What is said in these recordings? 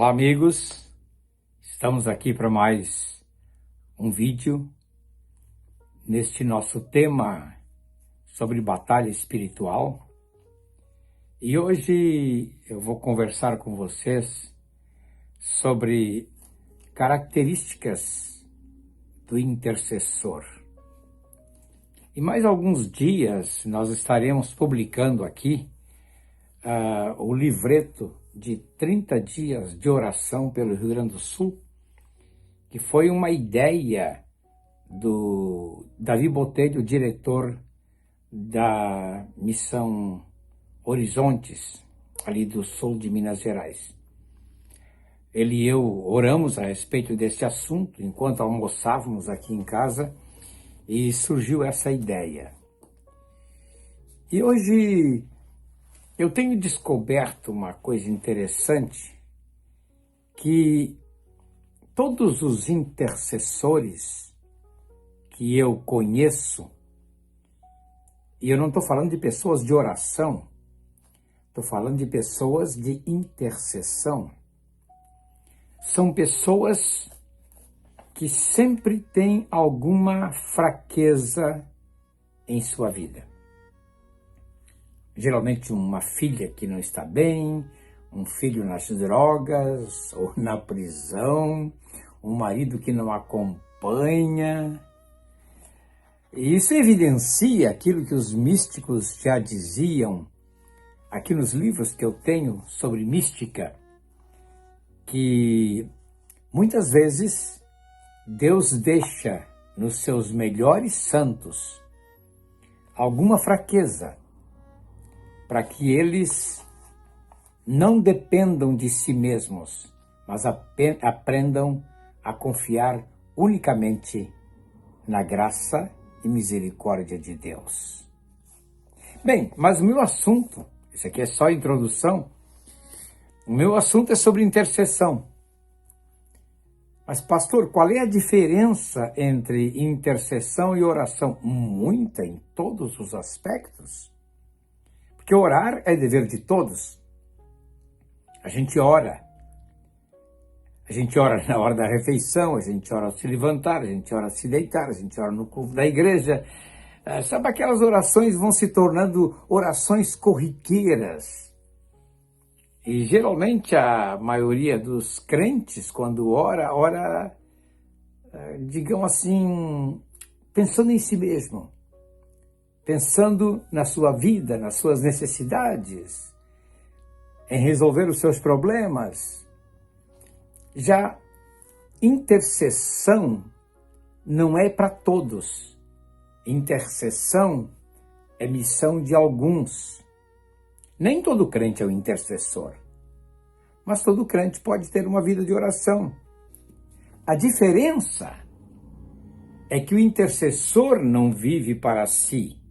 Olá, amigos. Estamos aqui para mais um vídeo neste nosso tema sobre batalha espiritual. E hoje eu vou conversar com vocês sobre características do intercessor. Em mais alguns dias nós estaremos publicando aqui o livreto de 30 dias de oração pelo Rio Grande do Sul, que foi uma ideia do Davi Botelho, diretor da Missão Horizontes, ali do sul de Minas Gerais. Ele e eu oramos a respeito desse assunto enquanto almoçávamos aqui em casa e surgiu essa ideia. E hoje eu tenho descoberto uma coisa interessante, que todos os intercessores que eu conheço, e eu não estou falando de pessoas de oração, estou falando de pessoas de intercessão, são pessoas que sempre têm alguma fraqueza em sua vida. Geralmente uma filha que não está bem, um filho nas drogas ou na prisão, um marido que não acompanha. E isso evidencia aquilo que os místicos já diziam aqui nos livros que eu tenho sobre mística, que muitas vezes Deus deixa nos seus melhores santos alguma fraqueza, para que eles não dependam de si mesmos, mas aprendam a confiar unicamente na graça e misericórdia de Deus. Bem, mas o meu assunto, isso aqui é só a introdução, o meu assunto é sobre intercessão. Mas, pastor, qual é a diferença entre intercessão e oração? Muita, em todos os aspectos. Porque orar é dever de todos. A gente ora na hora da refeição, a gente ora ao se levantar, a gente ora ao se deitar, a gente ora no culto da igreja. Sabe, aquelas orações vão se tornando orações corriqueiras. E geralmente a maioria dos crentes, quando ora, digamos assim, pensando em si mesmo. Pensando na sua vida, nas suas necessidades, em resolver os seus problemas. Já intercessão não é para todos. Intercessão é missão de alguns. Nem todo crente é um intercessor, mas todo crente pode ter uma vida de oração. A diferença é que o intercessor não vive para si.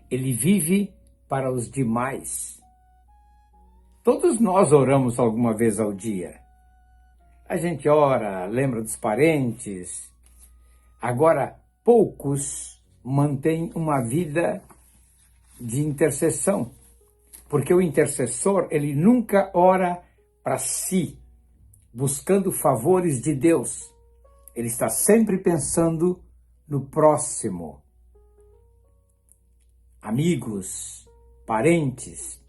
Ele vive para os demais. Todos nós oramos alguma vez ao dia. A gente ora, lembra dos parentes. Agora, poucos mantêm uma vida de intercessão. Porque o intercessor, ele nunca ora para si, buscando favores de Deus. Ele está sempre pensando no próximo. Amigos, parentes,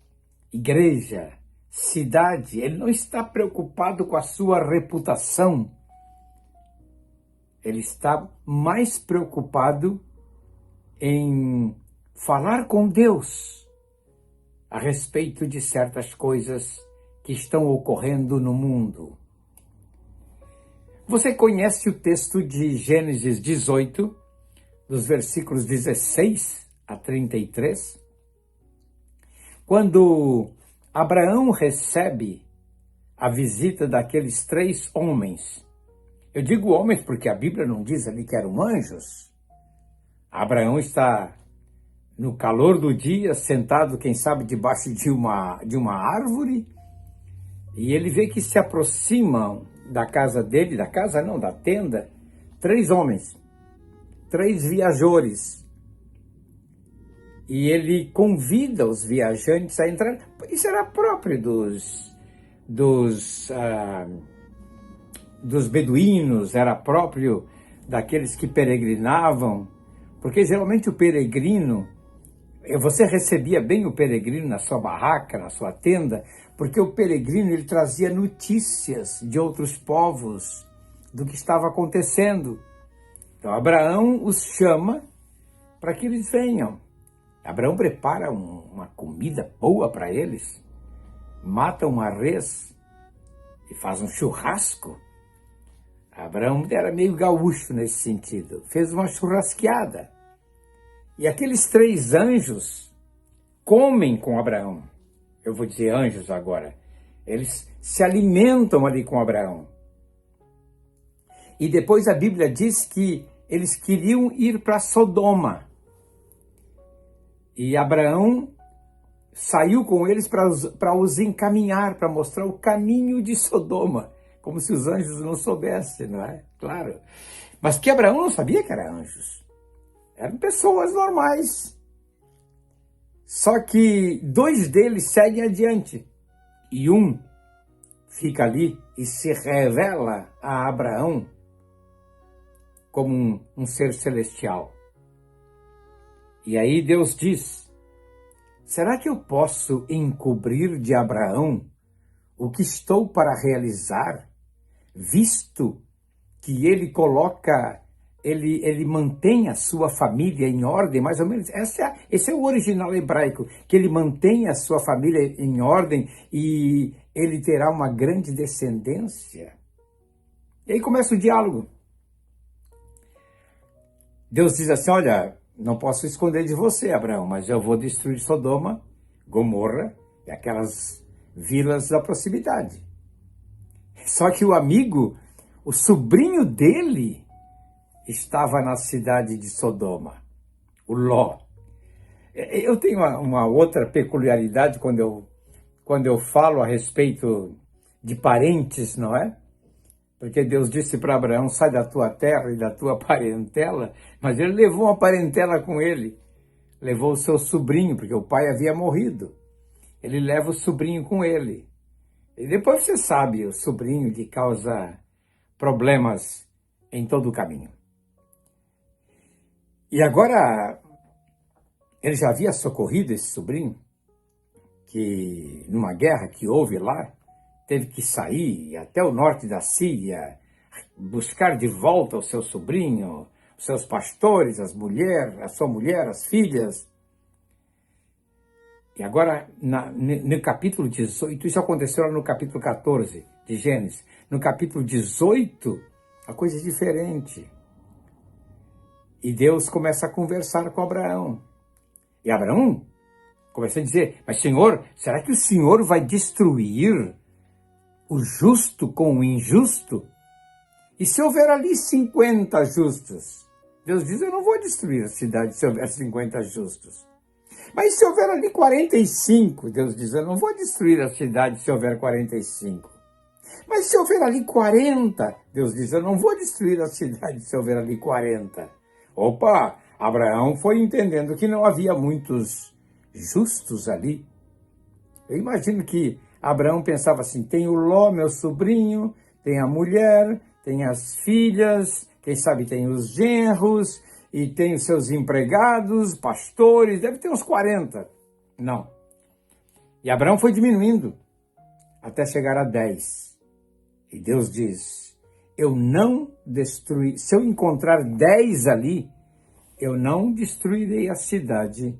igreja, cidade, ele não está preocupado com a sua reputação. Ele está mais preocupado em falar com Deus a respeito de certas coisas que estão ocorrendo no mundo. Você conhece o texto de Gênesis 18, dos versículos 16 a 33, quando Abraão recebe a visita daqueles 3 homens. Eu digo homens porque a Bíblia não diz ali que eram anjos. Abraão está no calor do dia, sentado, quem sabe, debaixo de uma árvore, e ele vê que se aproximam da casa dele, da tenda, 3 homens, 3 viajores. E ele convida os viajantes a entrar. Isso era próprio dos beduínos, era próprio daqueles que peregrinavam, porque geralmente o peregrino, você recebia bem o peregrino na sua barraca, na sua tenda, porque o peregrino ele trazia notícias de outros povos, do que estava acontecendo. Então Abraão os chama para que eles venham. Abraão prepara uma comida boa para eles, mata uma res e faz um churrasco. Abraão era meio gaúcho nesse sentido, fez uma churrasqueada. E aqueles 3 anjos comem com Abraão. Eu vou dizer anjos agora. Eles se alimentam ali com Abraão. E depois a Bíblia diz que eles queriam ir para Sodoma. E Abraão saiu com eles para os encaminhar, para mostrar o caminho de Sodoma. Como se os anjos não soubessem, não é? Claro. Mas que Abraão não sabia que eram anjos. Eram pessoas normais. Só que 2 deles seguem adiante. E um fica ali e se revela a Abraão como um ser celestial. E aí Deus diz: será que eu posso encobrir de Abraão o que estou para realizar, visto que ele coloca, ele mantém a sua família em ordem, mais ou menos, esse é o original hebraico, que ele mantém a sua família em ordem e ele terá uma grande descendência. E aí começa o diálogo. Deus diz assim: olha, não posso esconder de você, Abraão, mas eu vou destruir Sodoma, Gomorra e aquelas vilas da proximidade. Só que o amigo, o sobrinho dele, estava na cidade de Sodoma, o Ló. Eu tenho uma outra peculiaridade quando eu falo a respeito de parentes, não é? Porque Deus disse para Abraão: sai da tua terra e da tua parentela, mas ele levou uma parentela com ele, levou o seu sobrinho, porque o pai havia morrido. Ele leva o sobrinho com ele. E depois você sabe, o sobrinho que causa problemas em todo o caminho. E agora, ele já havia socorrido esse sobrinho, que numa guerra que houve lá, teve que sair até o norte da Síria, buscar de volta o seu sobrinho, os seus pastores, a sua mulher, as filhas. E agora, no capítulo 18, isso aconteceu lá no capítulo 14 de Gênesis. No capítulo 18, a coisa é diferente. E Deus começa a conversar com Abraão. E Abraão começa a dizer: mas Senhor, será que o Senhor vai destruir o justo com o injusto? E se houver ali 50 justos? Deus diz: eu não vou destruir a cidade se houver 50 justos. Mas se houver ali 45? Deus diz: eu não vou destruir a cidade se houver 45. Mas se houver ali 40? Deus diz: eu não vou destruir a cidade se houver ali 40. Opa! Abraão foi entendendo que não havia muitos justos ali. Eu imagino que Abraão pensava assim: tem o Ló, meu sobrinho, tem a mulher, tem as filhas, quem sabe tem os genros, e tem os seus empregados, pastores, deve ter uns 40. Não. E Abraão foi diminuindo até chegar a 10. E Deus diz: eu não destruí, se eu encontrar 10 ali, eu não destruirei a cidade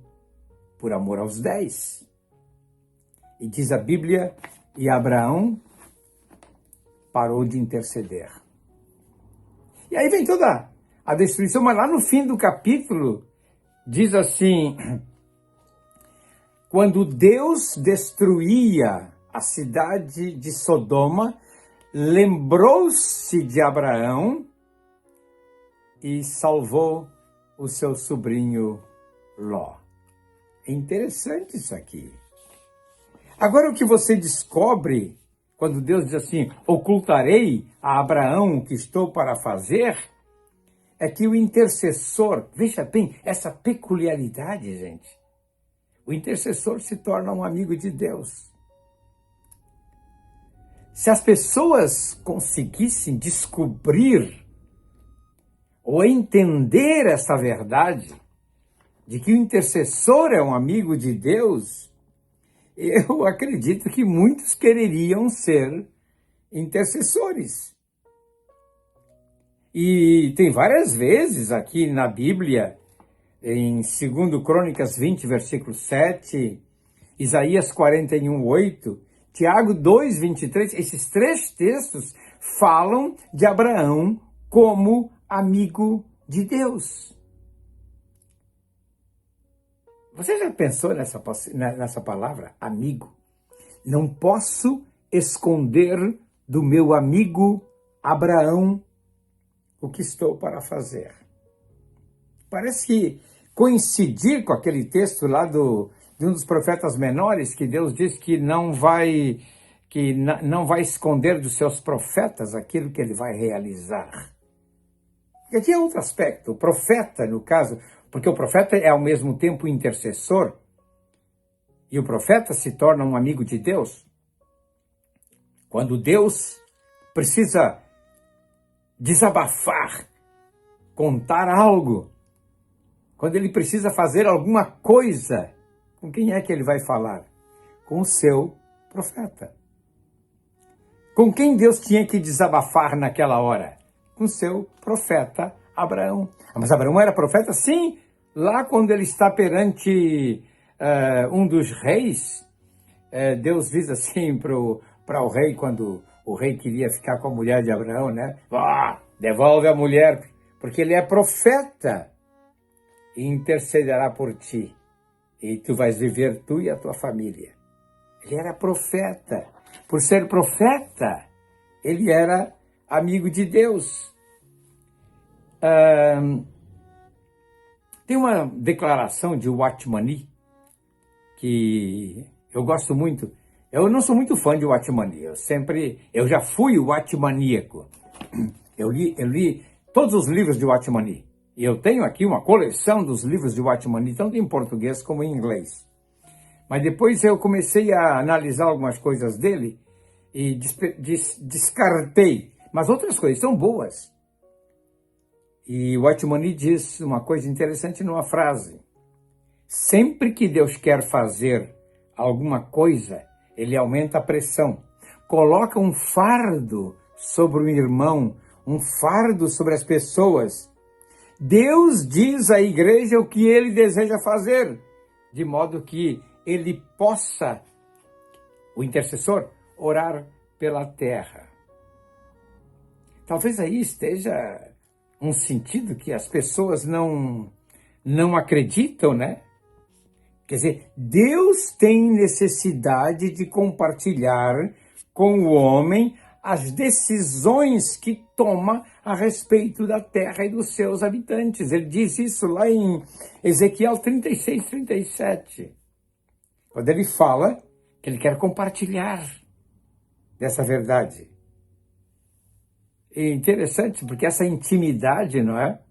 por amor aos 10. E diz a Bíblia: e Abraão parou de interceder. E aí vem toda a destruição, mas lá no fim do capítulo, diz assim: quando Deus destruía a cidade de Sodoma, lembrou-se de Abraão e salvou o seu sobrinho Ló. É interessante isso aqui. Agora o que você descobre, quando Deus diz assim: ocultarei a Abraão o que estou para fazer, é que o intercessor, veja bem, essa peculiaridade, gente, o intercessor se torna um amigo de Deus. Se as pessoas conseguissem descobrir ou entender essa verdade, de que o intercessor é um amigo de Deus, eu acredito que muitos quereriam ser intercessores. E tem várias vezes aqui na Bíblia, em 2 Crônicas 20, versículo 7, Isaías 41, 8, Tiago 2, 23, esses três textos falam de Abraão como amigo de Deus. Você já pensou nessa palavra, amigo? Não posso esconder do meu amigo Abraão o que estou para fazer. Parece que coincidir com aquele texto lá de um dos profetas menores, que Deus diz que não vai esconder dos seus profetas aquilo que ele vai realizar. E aqui é outro aspecto. O profeta, no caso, porque o profeta é ao mesmo tempo intercessor, e o profeta se torna um amigo de Deus. Quando Deus precisa desabafar, contar algo, quando ele precisa fazer alguma coisa, com quem é que ele vai falar? Com o seu profeta. Com quem Deus tinha que desabafar naquela hora? Com o seu profeta Abraão. Mas Abraão era profeta? Sim, lá quando ele está perante um dos reis, Deus diz assim para o rei, quando o rei queria ficar com a mulher de Abraão, né? Devolve a mulher, porque ele é profeta e intercederá por ti. E tu vais viver, tu e a tua família. Ele era profeta. Por ser profeta, ele era amigo de Deus. Tem uma declaração de Watchman que eu gosto muito. Eu não sou muito fã de Watchman. Eu já fui watchmaníaco. Eu li todos os livros de Watchman. E eu tenho aqui uma coleção dos livros de Watchman, tanto em português como em inglês. Mas depois eu comecei a analisar algumas coisas dele e descartei. Mas outras coisas são boas. E o Watchman diz uma coisa interessante numa frase. Sempre que Deus quer fazer alguma coisa, ele aumenta a pressão. Coloca um fardo sobre o irmão, um fardo sobre as pessoas. Deus diz à igreja o que ele deseja fazer, de modo que ele possa, o intercessor, orar pela terra. Talvez aí esteja um sentido que as pessoas não acreditam, né? Quer dizer, Deus tem necessidade de compartilhar com o homem as decisões que toma a respeito da terra e dos seus habitantes. Ele diz isso lá em Ezequiel 36, 37. Quando ele fala que ele quer compartilhar dessa verdade. É interessante, porque essa intimidade, não é?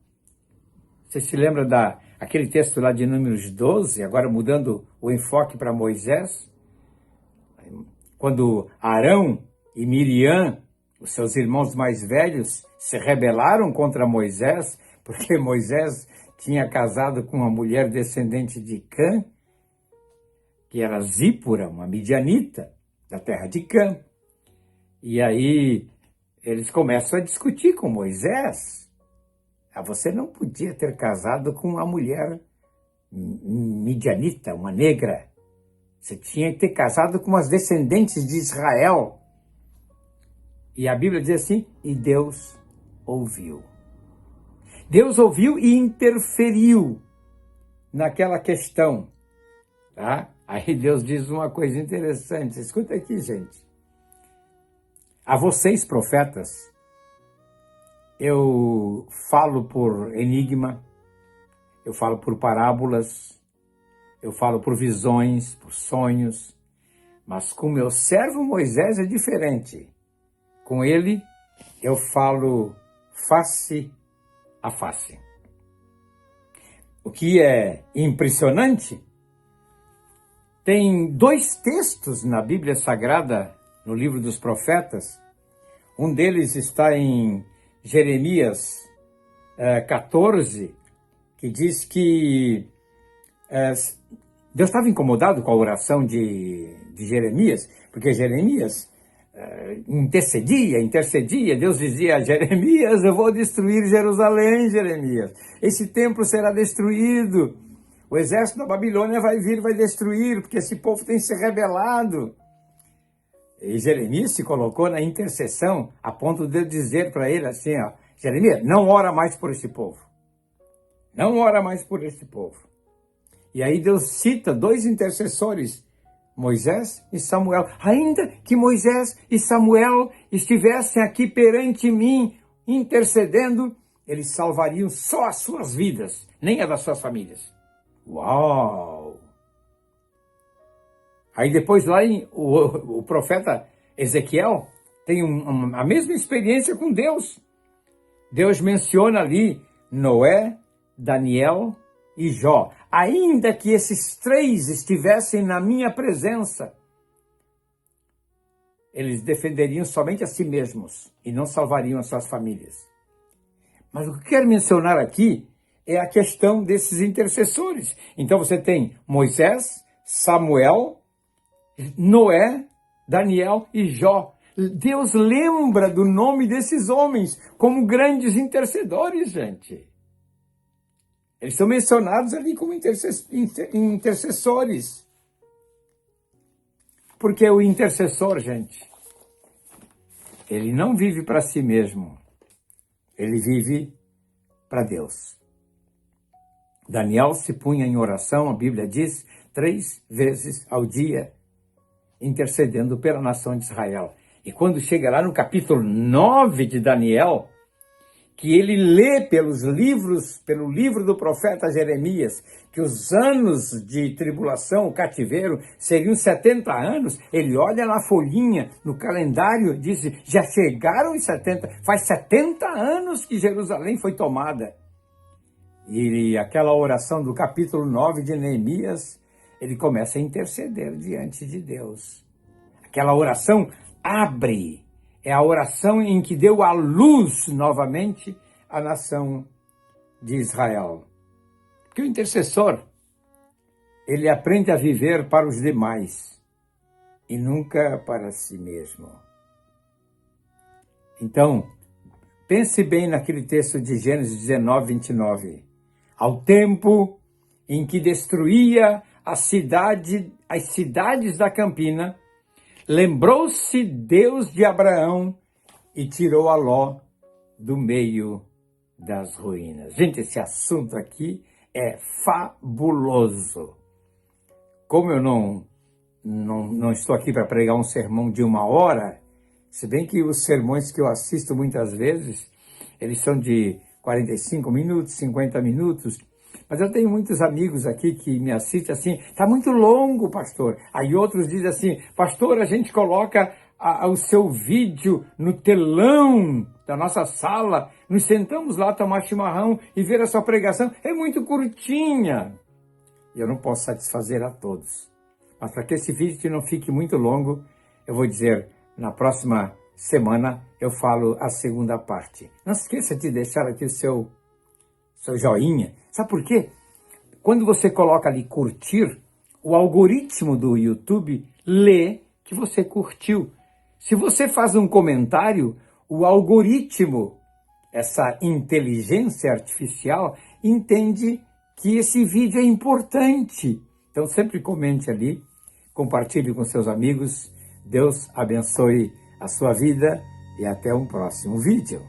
Você se lembra daquele texto lá de Números 12, agora mudando o enfoque para Moisés? Quando Arão e Miriam, os seus irmãos mais velhos, se rebelaram contra Moisés, porque Moisés tinha casado com uma mulher descendente de Cã, que era Zípora, uma midianita, da terra de Cã. E aí eles começam a discutir com Moisés. Você não podia ter casado com uma mulher midianita, uma negra. Você tinha que ter casado com as descendentes de Israel. E a Bíblia diz assim, e Deus ouviu. Deus ouviu e interferiu naquela questão. Tá? Aí Deus diz uma coisa interessante. Escuta aqui, gente. A vocês, profetas, eu falo por enigma, eu falo por parábolas, eu falo por visões, por sonhos, mas com meu servo Moisés é diferente. Com ele, eu falo face a face. O que é impressionante, tem 2 textos na Bíblia Sagrada, no livro dos profetas. Um deles está em Jeremias 14, que diz que Deus estava incomodado com a oração de Jeremias, porque Jeremias intercedia, Deus dizia a Jeremias: eu vou destruir Jerusalém, Jeremias, esse templo será destruído, o exército da Babilônia vai vir, vai destruir, porque esse povo tem se rebelado. E Jeremias se colocou na intercessão, a ponto de dizer para ele assim, ó: Jeremias, não ora mais por esse povo. Não ora mais por esse povo. E aí Deus cita dois intercessores, Moisés e Samuel. Ainda que Moisés e Samuel estivessem aqui perante mim, intercedendo, eles salvariam só as suas vidas, nem a das suas famílias. Uau! Aí depois lá o profeta Ezequiel tem a mesma experiência com Deus. Deus menciona ali Noé, Daniel e Jó. Ainda que esses três estivessem na minha presença, eles defenderiam somente a si mesmos e não salvariam as suas famílias. Mas o que eu quero mencionar aqui é a questão desses intercessores. Então você tem Moisés, Samuel, Noé, Daniel e Jó. Deus lembra do nome desses homens como grandes intercedores, gente. Eles são mencionados ali como intercessores. Porque o intercessor, gente, ele não vive para si mesmo. Ele vive para Deus. Daniel se punha em oração, a Bíblia diz, 3 vezes ao dia, intercedendo pela nação de Israel. E quando chega lá no capítulo 9 de Daniel, que ele lê pelo livro do profeta Jeremias, que os anos de tribulação, o cativeiro, seriam 70 anos, ele olha na folhinha, no calendário, e diz: já chegaram os 70, faz 70 anos que Jerusalém foi tomada. E aquela oração do capítulo 9 de Neemias, ele começa a interceder diante de Deus. Aquela oração abre, é a oração em que deu à luz novamente a nação de Israel. Porque o intercessor, ele aprende a viver para os demais e nunca para si mesmo. Então, pense bem naquele texto de Gênesis 19, 29. Ao tempo em que destruía as cidades da campina, lembrou-se Deus de Abraão e tirou a Ló do meio das ruínas. Gente, esse assunto aqui é fabuloso. Como eu não estou aqui para pregar um sermão de 1 hora, se bem que os sermões que eu assisto muitas vezes, eles são de 45 minutos, 50 minutos, mas eu tenho muitos amigos aqui que me assistem assim: está muito longo, pastor. Aí outros dizem assim: pastor, a gente coloca o seu vídeo no telão da nossa sala, nos sentamos lá tomar chimarrão e ver a sua pregação, é muito curtinha. Eu não posso satisfazer a todos. Mas para que esse vídeo não fique muito longo, eu vou dizer, na próxima semana eu falo a segunda parte. Não se esqueça de deixar aqui o seu joinha. Sabe por quê? Quando você coloca ali curtir, o algoritmo do YouTube lê que você curtiu. Se você faz um comentário, o algoritmo, essa inteligência artificial, entende que esse vídeo é importante. Então sempre comente ali, compartilhe com seus amigos. Deus abençoe a sua vida e até um próximo vídeo.